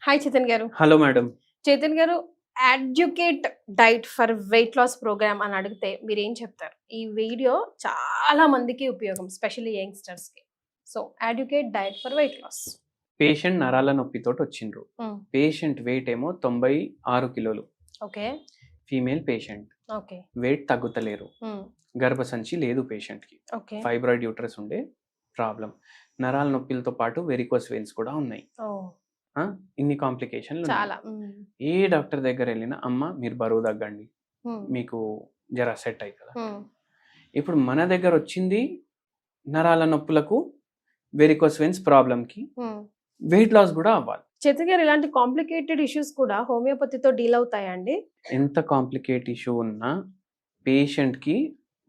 Hi Chetan గారు. Hello madam. Chetan గారు, adequate diet for weight loss program అని అడిగితే మీరేం చెప్తారు? ఈ వీడియో చాలా మందికి ఉపయోగం, స్పెషల్లీ యంగ్స్టర్స్కి. So adequate diet for weight loss. Patient నరాల నొప్పితోటి వచ్చిండ్రు. పేషెంట్ వెయిట్ ఏమో 96 కిలోలు. Okay. Female patient. Okay. Weight తగ్గుతలేరు. గర్భసంచి లేదు పేషెంట్కి. ఓకే. ఫైబ్రాయిడ్ యూట్రస్ ఉండే ప్రాబ్లం. నరాల నొప్పిలతో పాటు వెరికోస్ వెయిన్స్ కూడా ఉన్నాయి. ఇన్ని కాంప్లికేషన్లు చాలా. ఏ డాక్టర్ దగ్గర వెళ్ళినా అమ్మ మీరు బరువు తగ్గండి, మీకు జరా సెట్ అయ్యి కదా. ఇప్పుడు మన దగ్గర వచ్చింది నరాల నొప్పులకు, వెరికోస్ వెయిన్స్ ప్రాబ్లంకి, వెయిట్ లాస్ కూడా అవ్వాలి. చేతన్ గారు, ఇలాంటి కాంప్లికేటెడ్ ఇష్యూస్ కూడా హోమియోపతితో డీల్ అవుతాయండి? ఎంత కాంప్లికేట్ ఇష్యూ ఉన్నా పేషెంట్కి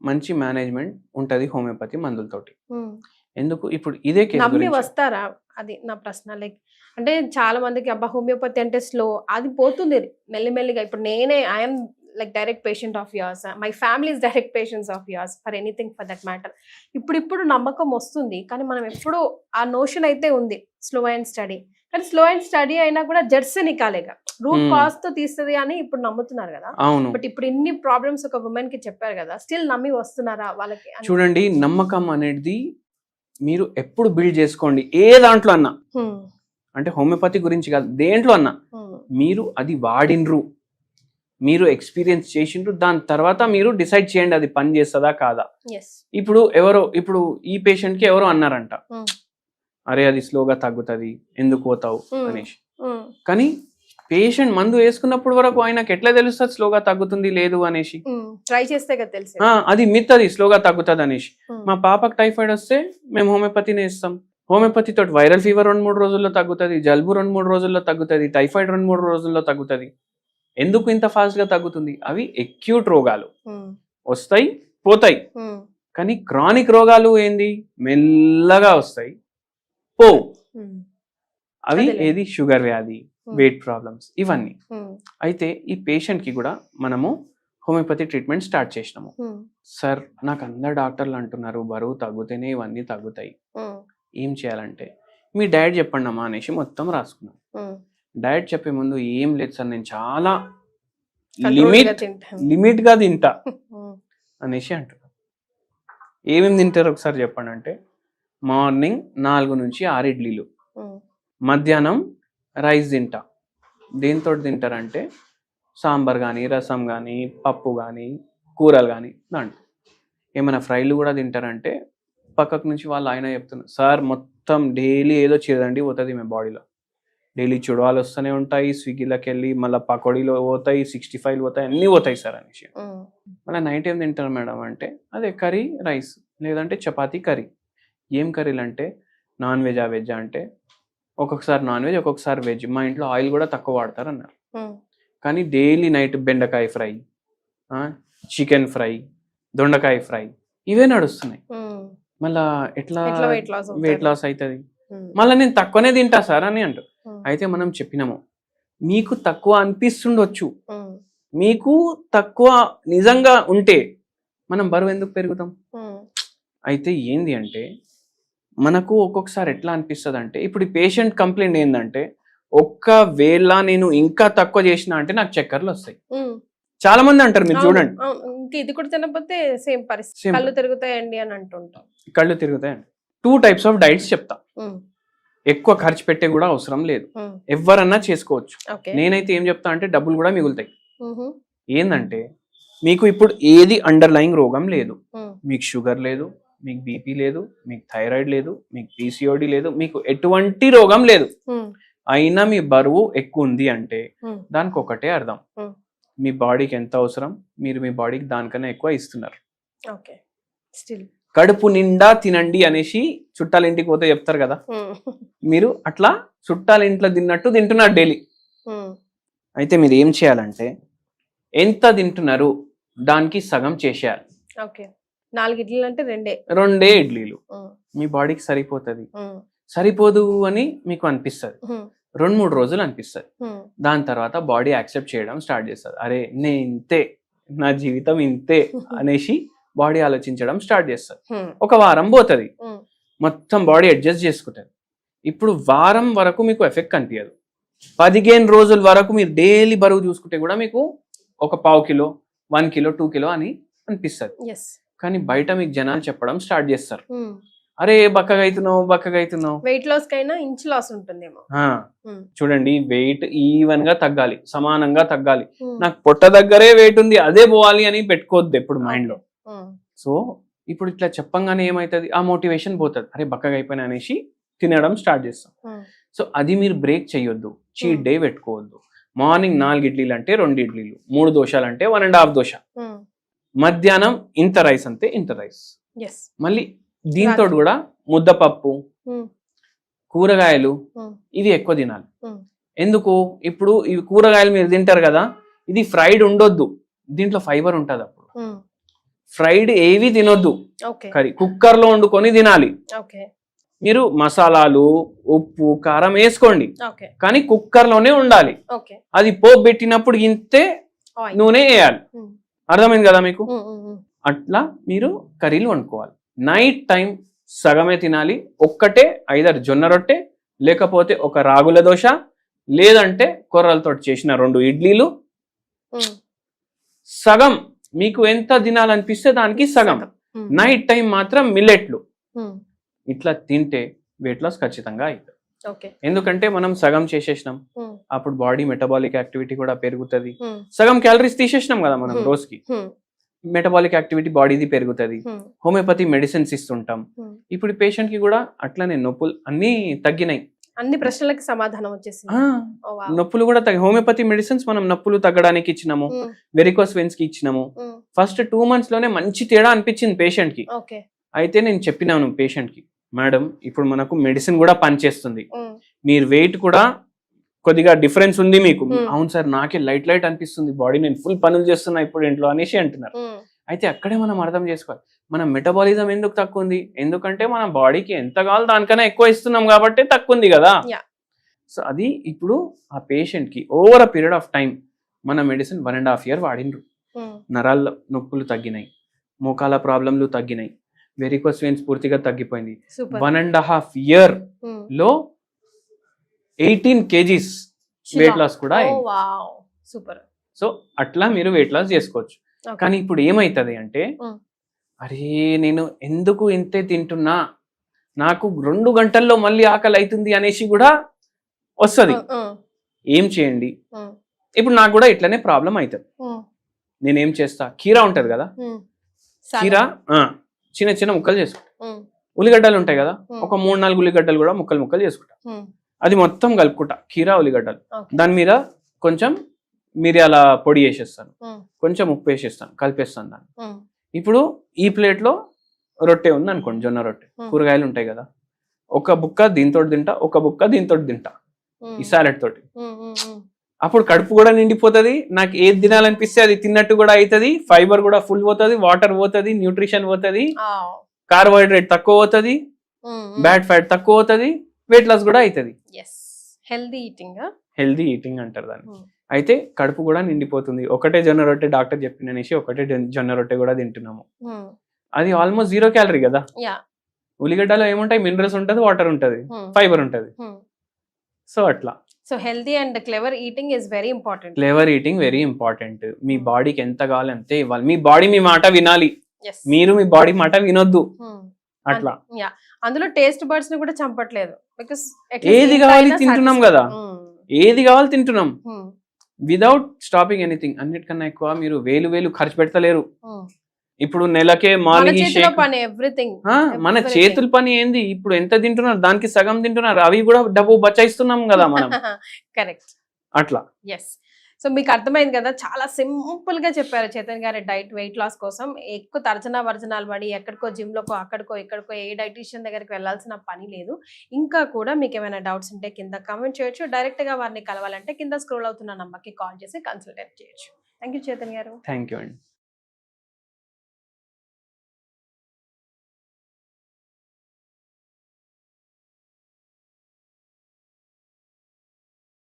మంచి మేనేజ్మెంట్ ఉంటుంది హోమియోపతి మందులతోటి. ఎందుకు ఇప్పుడు ఇదే నమ్మి వస్తారా? అది నా ప్రశ్న. లైక్ అంటే చాలా మందికి అబ్బా హోమియోపతి అంటే స్లో, అది పోతుంది మెల్లిమెల్లిగా. ఇప్పుడు నేనే I'm like direct patient of yours, my family is direct patients of yours for anything for that matter. ఇప్పుడు నమ్మకం వస్తుంది, కానీ మనం ఎప్పుడు ఆ నోషన్ అయితే ఉంది స్లో అండ్ స్టడీ. కానీ స్లో అండ్ స్టడీ అయినా కూడా జడ్స్ నికాలేగా రూట్ కాజ్ తో తీస్తుంది అని ఇప్పుడు నమ్ముతున్నారు కదా. బట్ ఇప్పుడు ఇన్ని ప్రాబ్లమ్స్ ఒక ఉమెన్ కి చెప్పారు కదా, స్టిల్ నమ్మి వస్తున్నారా వాళ్ళకి? చూడండి, నమ్మకం అనేది మీరు ఎప్పుడు బిల్డ్ చేసుకోండి. ఏ దాంట్లో అన్నా, అంటే హోమియోపతి గురించి కాదు, దేంట్లో అన్నా మీరు అది వాడినరు, మీరు ఎక్స్పీరియన్స్ చేసిండ్రు, దాని తర్వాత మీరు డిసైడ్ చేయండి అది పని చేస్తుందా కాదా. ఇప్పుడు ఈ పేషెంట్ కి ఎవరో అన్నారంట, అరే అది స్లోగా తగ్గుతుంది ఎందుకు పోతావు అనేసి. కానీ పేషెంట్ మందు వేసుకున్నప్పుడు వరకు ఆయనకు ఎట్లా తెలుస్తుంది స్లోగా తగ్గుతుంది లేదు అనేసి? ట్రై చేస్తే కదా తెలుసు. అది మిత్, అది స్లోగా తగ్గుతుంది అనేసి. మా పాపకు టైఫాయిడ్ వస్తే మేము హోమియోపతిని ఇస్తాం. హోమియోపతి తోటి వైరల్ ఫీవర్ 2-3 రోజుల్లో తగ్గుతుంది, జలుబు 2-3 రోజుల్లో తగ్గుతుంది, టైఫాయిడ్ 2-3 రోజుల్లో తగ్గుతుంది. ఎందుకు ఇంత ఫాస్ట్ గా తగ్గుతుంది? అవి అక్యూట్ రోగాలు, వస్తాయి పోతాయి. కానీ క్రానిక్ రోగాలు ఏంది, మెల్లగా వస్తాయి పోవు. అవి ఏది షుగర్ వ్యాధి, వెయిట్ ప్రాబ్లమ్స్, ఇవన్నీ. అయితే ఈ పేషెంట్ కి కూడా మనము హోమియోపతి ట్రీట్మెంట్ స్టార్ట్ చేసినాము. సార్ నాకు అందరు డాక్టర్లు అంటున్నారు బరువు తగ్గుతేనే ఇవన్నీ తగ్గుతాయి, ఏం చేయాలంటే మీ డయట్ చెప్పండి అమ్మా అనేసి మొత్తం రాసుకున్నాం. డయట్ చెప్పే ముందు ఏం లేదు సార్, నేను చాలా లిమిట్ గా తింటా అనేసి అంటున్నాను. ఏమేమి తింటారు ఒకసారి చెప్పండి అంటే, మార్నింగ్ 4 నుంచి 6 ఇడ్లీలు, మధ్యాహ్నం రైస్ తింటా. దేంతో తింటారంటే సాంబార్ కానీ, రసం కానీ, పప్పు కానీ, కూరలు కానీ, దాంట్లో ఏమైనా ఫ్రైలు కూడా తింటారంటే పక్కకు నుంచి వాళ్ళు ఆయన చెప్తున్నారు, సార్ మొత్తం డైలీ ఏదో చేదండి పోతుంది మీ బాడీలో, డైలీ చుడవాలు వస్తూనే ఉంటాయి, స్విగ్గీలోకి వెళ్ళి మళ్ళీ పకోడీలో పోతాయి, 65 పోతాయి, అన్నీ పోతాయి సార్ అనేసి. మళ్ళీ నైట్ ఏం తింటారు మేడం అంటే, అదే కర్రీ రైస్ లేదంటే చపాతీ కర్రీ. ఏం కర్రీలు అంటే నాన్ వెజా వెజ్జా అంటే ఒక్కొక్కసారి నాన్ వెజ్ ఒక్కొక్కసారి వెజ్. మా ఇంట్లో ఆయిల్ కూడా తక్కువ వాడతారు అన్నారు. కానీ డైలీ నైట్ బెండకాయ ఫ్రై, చికెన్ ఫ్రై, దొండకాయ ఫ్రై, ఇవే నడుస్తున్నాయి. మళ్ళా ఎట్లా వెయిట్ లాస్ అవుతుంది? మళ్ళీ నేను తక్కువనే తింటా సార్ అని అంటారు. అయితే మనం చెప్పినాము, మీకు తక్కువ అనిపిస్తుండొచ్చు, మీకు తక్కువ నిజంగా ఉంటే మనం బరువు ఎందుకు పెరుగుతాం? అయితే ఏంది అంటే మనకు ఒక్కొక్కసారి ఎట్లా అనిపిస్తుంది అంటే, ఇప్పుడు ఈ పేషెంట్ కంప్లైంట్ ఏంటంటే, ఒక్కవేళ నేను ఇంకా తక్కువ చేసినా అంటే నాకు చక్కర్లు వస్తాయి. చాలా మంది అంటారు, మీరు చూడండి. ఇది కూడా తినకపోతే సేమ్ పరిస్థితి, కళ్ళు తిరుగుతాయండి అని అంటుంటాం. కళ్ళు తిరుగుతాయండి. 2 types ఆఫ్ డైట్స్ చెప్తా. ఎక్కువ ఖర్చు పెట్టే కూడా అవసరం లేదు, ఎవరన్నా చేసుకోవచ్చు. నేనైతే ఏం చెప్తా అంటే డబ్బులు కూడా మిగులుతాయి. ఏంటంటే మీకు ఇప్పుడు ఏది అండర్లయింగ్ రోగం లేదు, మీకు షుగర్ లేదు, మీకు బీపీ లేదు, మీకు థైరాయిడ్ లేదు, మీకు పీసీఓడి లేదు, మీకు ఎటువంటి రోగం లేదు, అయినా మీ బరువు ఎక్కువ ఉంది అంటే దానికి ఒకటే అర్థం, మీ బాడీకి ఎంత అవసరం మీరు మీ బాడీకి దానికన్నా ఎక్కువ ఇస్తున్నారు. కడుపు నిండా తినండి అనేసి చుట్టాల ఇంటికి పోతే చెప్తారు కదా, మీరు అట్లా చుట్టాల ఇంట్లో తిన్నట్టు తింటున్నారు డైలీ. అయితే మీరు ఏం చేయాలంటే ఎంత తింటున్నారు దానికి సగం చేసేయాలి. 4 ఇడ్లీలు అంటే 2 ఇడ్లీలు మీ బాడీకి సరిపోతుంది. సరిపోదు అని మీకు అనిపిస్తుంది, 2-3 రోజులు అనిపిస్తుంది. దాని తర్వాత బాడీ యాక్సెప్ట్ చేయడం స్టార్ట్ చేస్తుంది. అరే నేను ఇంతే, నా జీవితం ఇంతే అనేసి బాడీ ఆలోచించడం స్టార్ట్ చేస్తుంది. ఒక వారం పోతుంది, మొత్తం బాడీ అడ్జస్ట్ చేసుకుంటుంది. ఇప్పుడు వారం వరకు మీకు ఎఫెక్ట్ కనిపించదు, 15 రోజుల వరకు మీరు డైలీ బరువు చూసుకుంటే కూడా మీకు ఒక 1/2 కిలో 1 కిలో 2 కిలో అని అనిపిస్తుంది. ఎస్. కానీ బయట మీకు జనాలు చెప్పడం స్టార్ట్ చేస్తారు, అరే బక్కగా అవుతున్నావు. వెయిట్ లాస్ కైనా ఇంచ్ లాస్ ఉంటుందేమో. చూడండి, వెయిట్ ఈవెన్ గా తగ్గాలి, సమానంగా తగ్గాలి. నాకు పొట్ట దగ్గరే వెయిట్ ఉంది అదే పోవాలి అని పెట్టుకోవద్దు ఎప్పుడు మైండ్ లో. సో ఇప్పుడు ఇట్లా చెప్పంగానే ఏమైతుంది, ఆ మోటివేషన్ పోతుంది, అరే బక్కగా అయిపోయినా అనేసి తినడం స్టార్ట్ చేస్తాం. సో అది మీరు బ్రేక్ చేయొద్దు, చీట్ డే పెట్టుకోవద్దు. మార్నింగ్ 4 ఇడ్లీలు అంటే 2 ఇడ్లీలు, 3 దోశలు అంటే 1.5 దోశ, మధ్యాహ్నం ఇంత రైస్ అంటే ఇంత రైస్, మళ్ళీ దీంతో కూడా ముద్దపప్పు, కూరగాయలు ఇవి ఎక్కువ తినాలి. ఎందుకు, ఇప్పుడు ఇవి కూరగాయలు మీరు తింటారు కదా, ఇది ఫ్రైడ్ ఉండొద్దు, దీంట్లో ఫైబర్ ఉంటుంది. అప్పుడు ఫ్రైడ్ ఏవి తినొద్దు, కర్రీ కుక్కర్ లో వండుకొని తినాలి. మీరు మసాలాలు ఉప్పు కారం వేసుకోండి, కానీ కుక్కర్ లోనే ఉండాలి. అది పోపు పెట్టినప్పుడు ఇంతే నూనె వేయాలి. అర్థమైంది కదా మీకు? అట్లా మీరు కర్రీలు వండుకోవాలి. నైట్ టైం సగమే తినాలి. ఒక్కటే ఐదర్ జొన్న రొట్టె, లేకపోతే ఒక రాగుల దోశ, లేదంటే కొర్రలతో చేసిన 2 ఇడ్లీలు. సగం మీకు ఎంత తినాలనిపిస్తే దానికి సగం. నైట్ టైం మాత్రం మిల్లెట్లు. ఇట్లా తింటే వెయిట్ లాస్ ఖచ్చితంగా అవుతుంది. ఎందుకంటే మనం సగం చేసేసినాం, అప్పుడు బాడీ మెటబాలిక్ యాక్టివిటీ కూడా పెరుగుతుంది. సగం క్యాలరీస్ తీసేసినాం కదా మనం రోజుకి, మెటబాలిక్ యాక్టివిటీ బాడీది పెరుగుతుంది. హోమియోపతి మెడిసిన్స్ ఇస్తుంటాం. ఇప్పుడు పేషెంట్ కి కూడా అట్లనే నొప్పులు అన్ని తగ్గినాయి. అన్ని ప్రశ్నలకి సమాధానం వచ్చేసింది. నొప్పులు కూడా హోమియోపతి మెడిసిన్స్ మనం నొప్పులు తగ్గడానికి ఇచ్చినాము, వెరికోస్ వెయిన్స్ కి ఇచ్చినాము. ఫస్ట్ 2 months లోనే మంచి తేడా అనిపించింది పేషెంట్ కి. అయితే నేను చెప్పినాను పేషెంట్ కి, మేడం ఇప్పుడు మనకు మెడిసిన్ కూడా పనిచేస్తుంది, మీరు వెయిట్ కూడా కొద్దిగా డిఫరెన్స్ ఉంది మీకు. అవును సార్, నాకే లైట్ అనిపిస్తుంది బాడీ, నేను ఫుల్ పనులు చేస్తున్నా ఇప్పుడు ఇంట్లో అనేసి అంటున్నారు. అయితే అక్కడే మనం అర్థం చేసుకోవాలి, మన మెటబాలిజం ఎందుకు తక్కువ ఉంది, ఎందుకంటే మన బాడీకి ఎంత కావాలో దానికన్నా ఎక్కువ ఇస్తున్నాం కాబట్టి తక్కువ ఉంది కదా. సో అది ఇప్పుడు ఆ పేషెంట్ కి over a period of time మన మెడిసిన్ 1.5 year వాడినరు. నరాల నొప్పులు తగ్గినాయి, మోకాల ప్రాబ్లంలు తగ్గినాయి, వెరికోస్ వెయిన్స్ పూర్తిగా తగ్గిపోయింది. 1.5 year లో 18 kgs వెయిట్ లాస్ కూడా అయింది. సో అట్లా మీరు వెయిట్ లాస్ చేసుకోవచ్చు. కానీ ఇప్పుడు ఏమైతుంది అంటే, అరే నేను ఎందుకు ఇంతే తింటున్నా, నాకు 2 గంటల్లో మళ్ళీ ఆకలి అవుతుంది అనేసి కూడా వస్తుంది. ఏం చేయండి, ఇప్పుడు నాకు కూడా ఇట్లనే ప్రాబ్లం అవుతుంది. నేనేం చేస్తా, కీరా ఉంటది కదా, కీరా చిన్న చిన్న ముక్కలు చేసుకుంటా. ఉల్లిగడ్డలు ఉంటాయి కదా, ఒక 3-4 ఉల్లిగడ్డలు కూడా ముక్కలు చేసుకుంటా. అది మొత్తం కలుపుకుంటా, కీరా ఉల్లిగడ్డలు. దాని మీద కొంచెం మిరియాల పొడి వేసేస్తాను, కొంచెం ఉప్పు వేసేస్తాను, కలిపేస్తాను దాన్ని. ఇప్పుడు ఈ ప్లేట్ లో రొట్టె ఉంది అనుకోండి, జొన్న రొట్టె, కూరగాయలు ఉంటాయి కదా, ఒక బుక్క దీంతో తింటా, ఒక బుక్క దీంతో తింటా, ఈ సాలెడ్ తోటి. అప్పుడు కడుపు కూడా నిండిపోతుంది, నాకు ఏది తినాలనిపిస్తే అది తిన్నట్టు కూడా అవుతుంది, ఫైబర్ కూడా ఫుల్ పోతుంది, వాటర్ పోతుంది, న్యూట్రిషన్ పోతుంది, కార్బోహైడ్రేట్ తక్కువ అవుతుంది, బ్యాడ్ ఫ్యాట్ తక్కువ అవుతుంది, వెయిట్ లాస్ కూడా అవుతుంది. హెల్దీ ఈటింగ్ అంటారు దాన్ని. అయితే కడుపు కూడా నిండిపోతుంది. ఒకటే జొన్న రొట్టె డాక్టర్ చెప్పిననేసి ఒకటే జొన్న రొట్టె కూడా తింటున్నాము, అది ఆల్మోస్ట్ 0 calorie కదా. ఉల్లిగడ్డలో ఏముంటాయి, మినరల్స్ ఉంటుంది, వాటర్ ఉంటుంది, ఫైబర్ ఉంటుంది. సో అట్లా. So healthy and clever eating is very important. Clever eating very important. మీ బాడీకి ఎంత కావాలి అంతే ఇవ్వాలి. మీ బాడీ మీ మాట వినాలి, మీరు మీ బాడీ మాట వినొద్దు. అట్లా. అందులో టేస్ట్ బర్డ్స్ ని కూడా చంపట్లేదు, బికాస్ ఏది కావాలి తింటున్నాం కదా, ఏది కావాలి తింటున్నాం విదౌట్ స్టాపింగ్ ఎనీథింగ్. అన్నిటికన్నా ఎక్కువ మీరు వేలు ఖర్చు పెడతలేరు. ఇప్పుడు నెలకే మార్నింగ్ మన చేతుల పని ఏంది, ఇప్పుడు ఎంత తింటున్నారు దానికి సగం తింటున్నారు, అవి కూడా డబ్బు బచాయిస్తున్నాం కదా మనం. కరెక్ట్. అట్లా. ఎస్. సో మీకు అర్థమైంది కదా, చాలా సింపుల్ గా చెప్పారు చేతన్ గారి డైట్ వెయిట్ లాస్ కోసం. ఎక్కువ తర్జనాలు పడి ఎక్కడికో జిమ్ లోకో అక్కడికో ఇక్కడికో ఏ డైటీషియన్ దగ్గరికి వెళ్ళాల్సిన పని లేదు. ఇంకా కూడా మీకు ఏమైనా డౌట్స్ ఉంటే కింద కామెంట్ చేయొచ్చు, డైరెక్ట్ గా వారిని కలవాలంటే కింద స్క్రోల్ అవుతున్న నంబర్కి కాల్ చేసి కన్సల్టేట్ చేయొచ్చు. థ్యాంక్ యూ చేతన్ గారు. థ్యాంక్ యూ అండి.